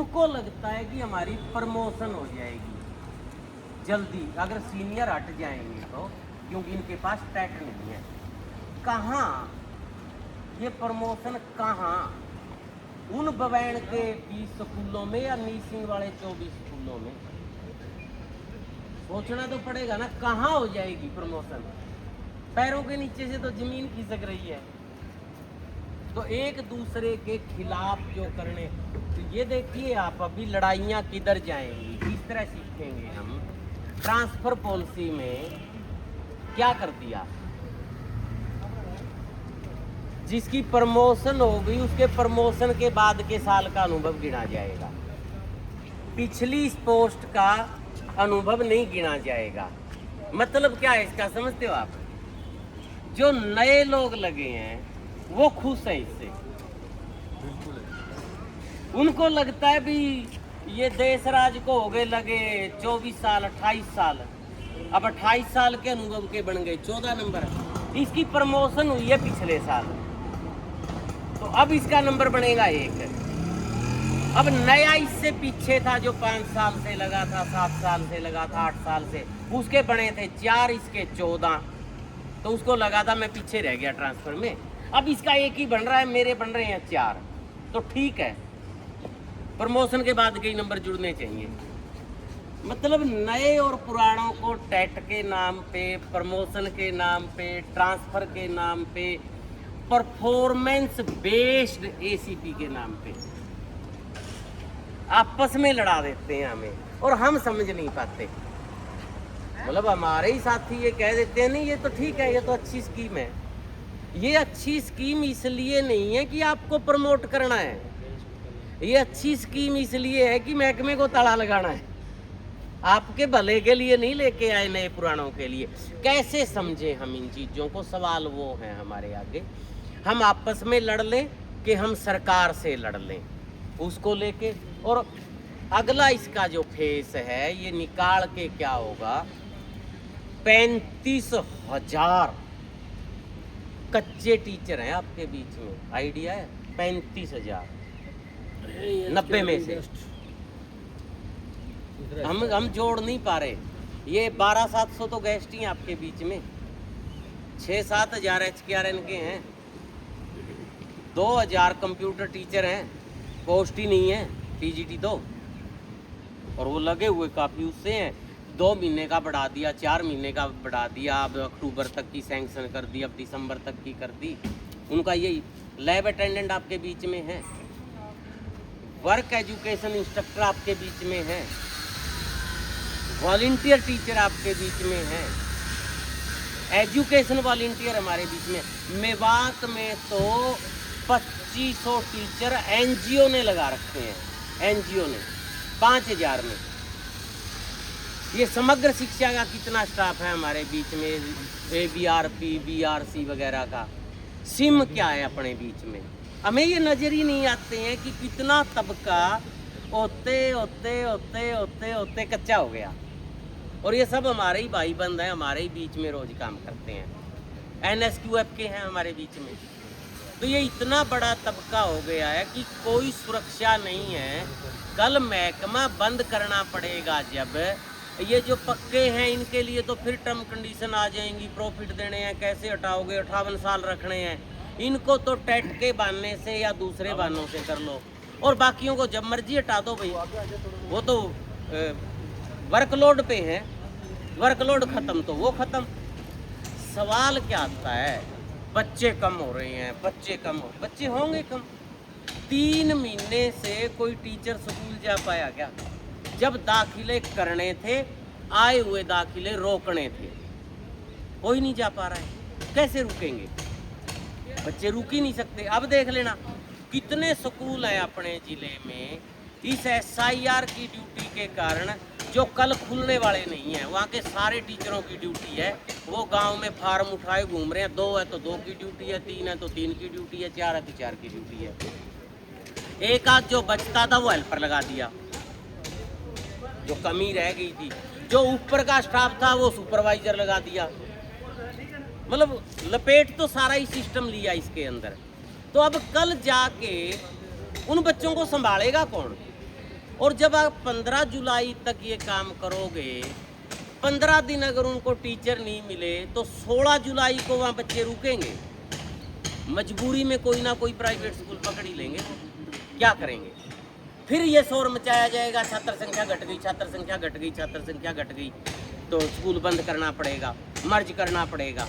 उनको लगता है कि हमारी प्रमोशन हो जाएगी जल्दी अगर सीनियर हट जाएंगे तो, क्योंकि इनके पास टैट नहीं है। कहाँ ये प्रमोशन, कहाँ उन बवैन के 20 स्कूलों में या नीसिंग वाले 24 स्कूलों में? सोचना तो पड़ेगा ना, कहाँ हो जाएगी प्रमोशन? पैरों के नीचे से तो जमीन खिसक रही है। तो एक दूसरे के खिलाफ जो करने, तो ये देखिए आप अभी लड़ाइयाँ किधर जाएंगी, किस तरह सीखेंगे हम। ट्रांसफर पॉलिसी में क्या कर दिया, जिसकी प्रमोशन हो गई उसके प्रमोशन के बाद के साल का अनुभव गिना जाएगा, पिछली पोस्ट का अनुभव नहीं गिना जाएगा। मतलब क्या है इसका, समझते हो आप? जो नए लोग लगे हैं वो खुश हैं इससे, उनको लगता है भी ये देश राज को हो गए लगे 24 साल 28 साल, अब 28 साल के अनुभव के बन गए 14 नंबर। इसकी प्रमोशन हुई है पिछले साल, तो अब इसका नंबर बनेगा 1। अब नया इससे पीछे था जो 5 साल से लगा था, 7 साल से लगा था, 8 साल से, उसके बने थे 4, इसके 14, तो उसको लगा था मैं पीछे रह गया ट्रांसफर में। अब इसका 1 ही बन रहा है, मेरे बन रहे हैं 4, तो ठीक है, प्रमोशन के बाद के ही नंबर जुड़ने चाहिए। मतलब नए और पुरानों को टैट के नाम पे, प्रमोशन के नाम पे, ट्रांसफर के नाम पे, परफॉर्मेंस बेस्ड एसीपी के नाम पे आपस में लड़ा देते हैं हमें, और हम समझ नहीं पाते। मतलब हमारे ही साथी ये कह देते हैं नहीं ये तो ठीक है, ये तो अच्छी स्कीम है। ये अच्छी स्कीम इसलिए नहीं है कि आपको प्रमोट करना है, ये अच्छी स्कीम इसलिए है कि महकमे को ताला लगाना है, आपके भले के लिए नहीं लेके आए नए पुरानों के लिए। कैसे समझे हम इन चीज़ों को? सवाल वो है हमारे आगे, हम आपस में लड़ लें कि हम सरकार से लड़ लें उसको लेके। और अगला इसका जो फेस है ये निकाल के क्या होगा, 35,000 कच्चे टीचर हैं आपके बीच में, आइडिया है? 35,000, 90 में से हम जोड़ नहीं पा रहे। ये 12,700 तो गेस्ट ही आपके बीच में, 6-7 हज़ार HKRN के हैं, 2,000 कंप्यूटर टीचर हैं, पोस्ट ही नहीं है TGT तो, और वो लगे हुए काफ़ी उससे हैं। 2 महीने का बढ़ा दिया, 4 महीने का बढ़ा दिया, अब अक्टूबर तक की सैंक्शन कर दी, अब दिसंबर तक की कर दी। उनका यही लैब अटेंडेंट आपके बीच में है, वर्क एजुकेशन इंस्ट्रक्टर आपके बीच में है, वॉलंटियर टीचर आपके बीच में है, एजुकेशन वॉलंटियर हमारे बीच में। मेवात में तो 2500 टीचर NGO ने लगा रखे हैं, NGO ने 5,000 में। ये समग्र शिक्षा का कितना स्टाफ है हमारे बीच में, ABRP BRC वगैरह का। सिम क्या है अपने बीच में, हमें ये नज़र ही नहीं आते हैं कि कितना तबका होते होते होते होते होते कच्चा हो गया। और ये सब हमारे ही भाई बंद हैं, हमारे ही बीच में रोज काम करते हैं, NSQF के हैं हमारे बीच में। तो ये इतना बड़ा तबका हो गया है कि कोई सुरक्षा नहीं है। कल महकमा बंद करना पड़ेगा जब, ये जो पक्के हैं इनके लिए तो फिर टर्म कंडीशन आ जाएंगी, प्रॉफिट देने हैं, कैसे हटाओगे, 58 साल रखने हैं, इनको तो टैट के बहाने से या दूसरे बहानों से कर लो, और बाकियों को जब मर्जी हटा दो भाई, वो तो वर्कलोड पे है, वर्कलोड खत्म तो वो खत्म। सवाल क्या आता है, बच्चे कम हो रहे हैं, बच्चे होंगे कम। 3 महीने से कोई टीचर स्कूल जा पाया क्या? जब दाखिले करने थे, आए हुए दाखिले रोकने थे, कोई नहीं जा पा रहा है, कैसे रुकेंगे? बच्चे रुक ही नहीं सकते। अब देख लेना कितने स्कूल हैं अपने ज़िले में इस SIR की ड्यूटी के कारण जो कल खुलने वाले नहीं हैं। वहाँ के सारे टीचरों की ड्यूटी है, वो गांव में फार्म उठाए घूम रहे हैं, 2 है तो 2 की ड्यूटी है, 3 है तो 3 की ड्यूटी है, 4 है तो 4 की ड्यूटी है। एक आध जो बचता था वो हेल्पर लगा दिया, जो कमी रह गई थी। जो ऊपर का स्टाफ था वो सुपरवाइजर लगा दिया। मतलब लपेट तो सारा ही सिस्टम लिया इसके अंदर। तो अब कल जाके उन बच्चों को संभालेगा कौन? और जब आप 15 जुलाई तक ये काम करोगे, 15 दिन अगर उनको टीचर नहीं मिले तो 16 जुलाई को वहाँ बच्चे रुकेंगे, मजबूरी में कोई ना कोई प्राइवेट स्कूल पकड़ ही लेंगे। क्या करेंगे? फिर ये शोर मचाया जाएगा, छात्र संख्या घट गई, छात्र संख्या घट गई, छात्र संख्या घट गई, तो स्कूल बंद करना पड़ेगा, मर्ज करना पड़ेगा।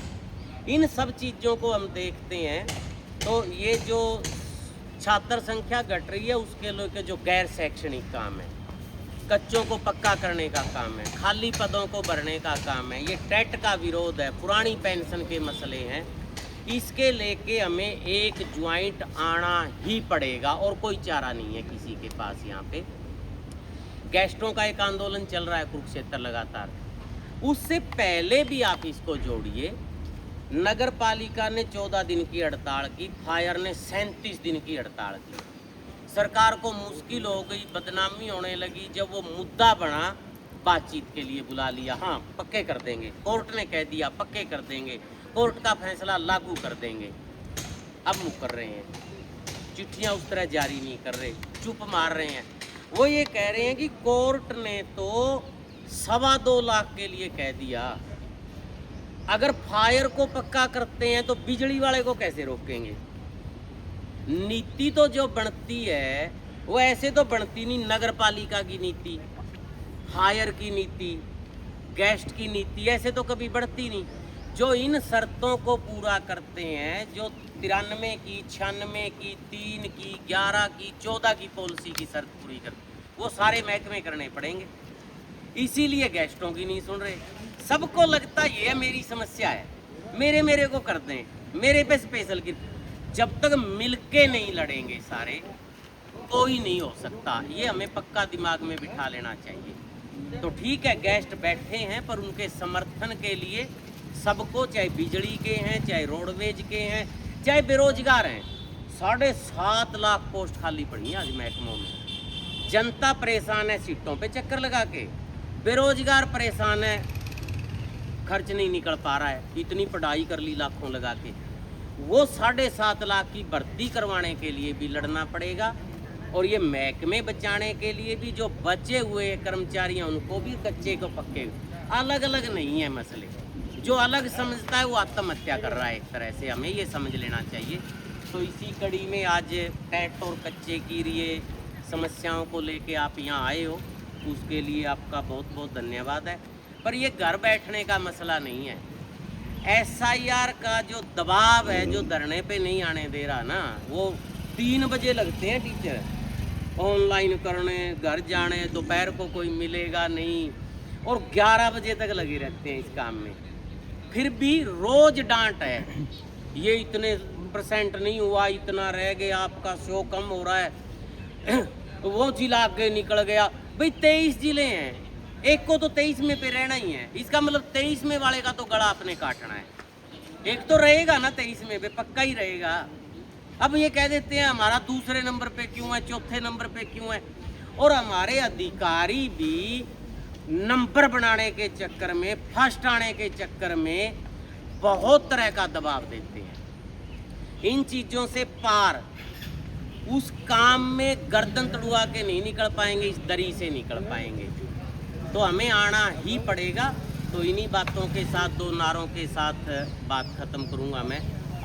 इन सब चीज़ों को हम देखते हैं तो ये जो छात्र संख्या घट रही है उसके लेकर जो गैर शैक्षणिक काम है, कच्चों को पक्का करने का काम है, खाली पदों को भरने का काम है, ये टेट का विरोध है, पुरानी पेंशन के मसले हैं, इसके लेके हमें एक ज्वाइंट आना ही पड़ेगा और कोई चारा नहीं है किसी के पास। यहाँ पे गेस्टों का एक आंदोलन चल रहा है कुरुक्षेत्र लगातार, उससे पहले भी आप इसको जोड़िए। नगर पालिका ने 14 दिन की हड़ताल की, फायर ने 37 दिन की हड़ताल की। सरकार को मुश्किल हो गई, बदनामी होने लगी, जब वो मुद्दा बना बातचीत के लिए बुला लिया, हाँ पक्के कर देंगे, कोर्ट ने कह दिया पक्के कर देंगे, कोर्ट का फैसला लागू कर देंगे। अब मुकर रहे हैं, चिट्ठियाँ उस तरह जारी नहीं कर रहे, चुप मार रहे हैं। वो ये कह रहे हैं कि कोर्ट ने तो 2.25 लाख के लिए कह दिया, अगर फायर को पक्का करते हैं तो बिजली वाले को कैसे रोकेंगे? नीति तो जो बनती है वो ऐसे तो बनती नहीं, नगर पालिका की नीति, फायर की नीति, गेस्ट की नीति ऐसे तो कभी बढ़ती नहीं। जो इन शर्तों को पूरा करते हैं, जो 93 की, 96 की, 3 की, 11 की, 14 की पॉलिसी की शर्त पूरी करते, वो सारे महकमे करने पड़ेंगे। इसीलिए गेस्टों की नहीं सुन रहे। सबको लगता ये मेरी समस्या है, मेरे को कर दें, मेरे पे स्पेशल की। जब तक मिलके नहीं लड़ेंगे सारे, कोई नहीं हो सकता। ये हमें पक्का दिमाग में बिठा लेना चाहिए। तो ठीक है, गेस्ट बैठे हैं, पर उनके समर्थन के लिए सबको, चाहे बिजली के हैं, चाहे रोडवेज के हैं, चाहे बेरोजगार हैं, 7.5 लाख पोस्ट खाली पड़ी हैं आज महकमों में। जनता परेशान है सीटों पे चक्कर लगा के, बेरोजगार परेशान है, खर्च नहीं निकल पा रहा है, इतनी पढ़ाई कर ली लाखों लगा के। वो 7.5 लाख की भर्ती करवाने के लिए भी लड़ना पड़ेगा, और ये महकमे बचाने के लिए भी जो बचे हुए कर्मचारी हैं उनको भी कच्चे को पक्के। अलग अलग नहीं है मसले, जो अलग समझता है वो आत्महत्या कर रहा है एक तरह से, हमें ये समझ लेना चाहिए। तो इसी कड़ी में आज टेट और कच्चे की ये समस्याओं को लेके आप यहाँ आए हो, उसके लिए आपका बहुत बहुत धन्यवाद है। पर ये घर बैठने का मसला नहीं है, SIR का जो दबाव है, जो धरने पे नहीं आने दे रहा ना, वो 3 बजे लगते हैं टीचर ऑनलाइन करने, घर जाने, दोपहर को कोई मिलेगा नहीं, और 11 बजे तक लगे रहते हैं इस काम में। फिर भी रोज डांट है, ये इतने % नहीं हुआ, इतना रह गया, आपका शो कम हो रहा है, वो जिला आगे निकल गया। भाई 23 जिले हैं, एक को तो 23 में पे रहना ही है, इसका मतलब 23 में वाले का तो गला अपने काटना है। एक तो रहेगा ना 23 में पे, पक्का ही रहेगा। अब ये कह देते हैं हमारा दूसरे नंबर पे क्यों है, चौथे नंबर पे क्यों है, और हमारे अधिकारी भी नंबर बनाने के चक्कर में, फर्स्ट आने के चक्कर में बहुत तरह का दबाव देते हैं। इन चीज़ों से पार उस काम में गर्दन तड़ुआ के नहीं निकल पाएंगे, इस दरी से निकल पाएंगे। तो हमें आना ही पड़ेगा। तो इन्हीं बातों के साथ, 2 नारों के साथ बात ख़त्म करूँगा मैं।